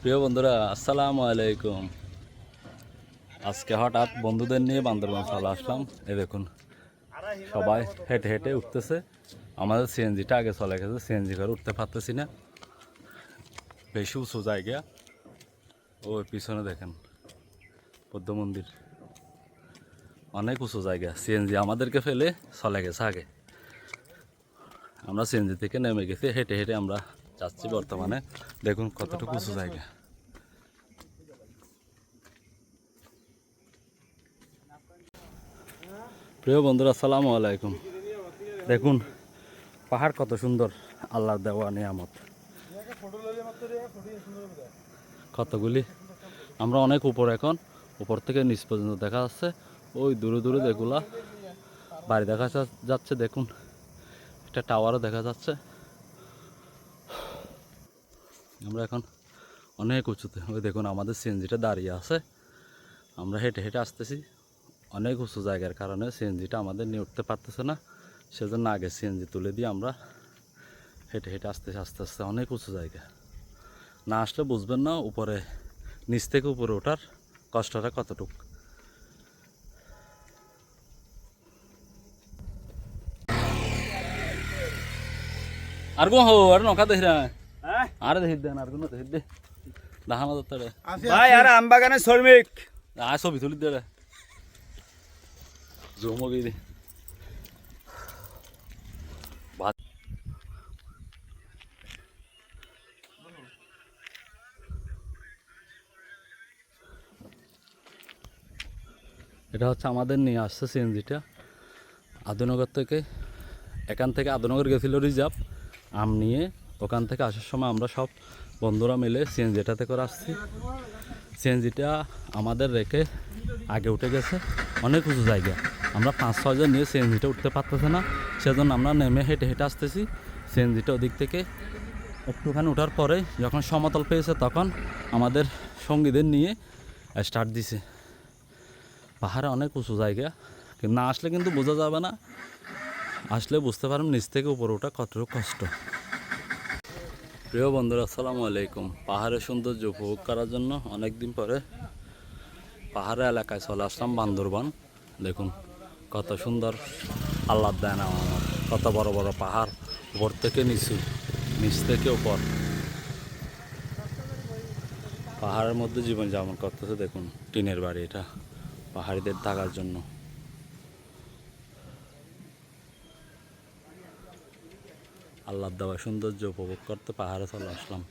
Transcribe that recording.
প্রিয় বন্ধুরা, আসসালামু আলাইকুম। আজকে হঠাৎ বন্ধুদের নিয়ে বান্দরবান চলে আসলাম। এই দেখুন, সবাই হেঁটে হেঁটে উঠতেছে। আমাদের সিএনজিটা আগে চলে গেছে, সিএনজি করে উঠতে পারতেছি না, বেশি উঁচু জায়গা। ওই পিছনে দেখেন বৌদ্ধ মন্দির, অনেক উঁচু জায়গা। সিএনজি আমাদেরকে ফেলে চলে গেছে আগে। আমরা সিএনজি থেকে নেমে গেছি, হেঁটে হেঁটে আমরা যাচ্ছি। বর্তমানে দেখুন কতটুকু উঁচু জায়গা। প্রিয় বন্ধুরা, আসসালামু আলাইকুম। দেখুন পাহাড় কত সুন্দর, আল্লাহর দেওয়া নিয়ামত। কতগুলি আমরা অনেক উপর, এখন উপর থেকে নিচ পর্যন্ত দেখা যাচ্ছে। ওই দূরে দূরে যেগুলা বাড়ি দেখা যাচ্ছে, দেখুন একটা টাওয়ারও দেখা যাচ্ছে। আমরা এখন অনেক উঁচুতে। ওই দেখুন আমাদের সিএনজিটা দাঁড়িয়ে আছে, আমরা হেঁটে হেঁটে আসতেছি। অনেক উঁচু জায়গার কারণে সিএনজিটা আমাদের নিয়ে উঠতে পারতেছে না, সেজন্য আগে সিএনজি তুলে দিয়ে আমরা হেঁটে হেঁটে আসতেছি। আস্তে আস্তে অনেক উঁচু জায়গা, না আসলে বুঝবেন না উপরে, নিচ থেকে উপরে ওঠার কষ্টটা কতটুক। আর গো আর নৌকা দেখি না, আর দেখি দেন, আর কোনো দেখি দে দেখানো যাচ্ছে রে ভাই। আর আম বাগানের শ্রমিক আর ছবি তুলি দে রে, জুম হবে দে। এটা হচ্ছে আমাদের নিয়ে আসছে সিএনজিটা আদনগর থেকে। এখান থেকে আদনগর গেছিল রিজার্ভ আম নিয়ে। ওখান থেকে আসার সময় আমরা সব বন্ধুরা মিলে সিএনজিটাতে করে আসছি। সিএনজিটা আমাদের রেখে আগে উঠে গেছে, অনেক উঁচু জায়গা। আমরা 5-6 জন নিয়ে সিএনজিটা উঠতে পারতেছে না, সেজন্য আমরা নেমে হেঁটে হেঁটে আসতেছি। সিএনজিটা ওদিক থেকে একটুখানি ওঠার পরে যখন সমতল পেয়েছে, তখন আমাদের সঙ্গীদের নিয়ে স্টার্ট দিছে। পাহাড়ে অনেক উঁচু জায়গা, কিন্তু না আসলে কিন্তু বোঝা যাবে না, আসলে বুঝতে পারবেন নিচ থেকে উপরে ওঠা কতটুকু কষ্ট। প্রিয় বন্ধুরা, আসসালামু আলাইকুম। পাহাড়ের সৌন্দর্য উপভোগ করার জন্য অনেক দিন পরে পাহাড়ের এলাকায় চলে আসলাম, বান্দরবান। দেখুন কত সুন্দর আল্লাহর দেন আমার, কত বড় বড় পাহাড়, উপর থেকে নিচু, নিচ থেকে উপর। পাহাড়ের মধ্যে জীবনযাপন করতেছে। দেখুন টিনের বাড়ি, এটা পাহাড়িদের থাকার জন্য। আল্লাহর দেওয়া সৌন্দর্য উপভোগ করতে পাহাড়ে চলে আসলাম।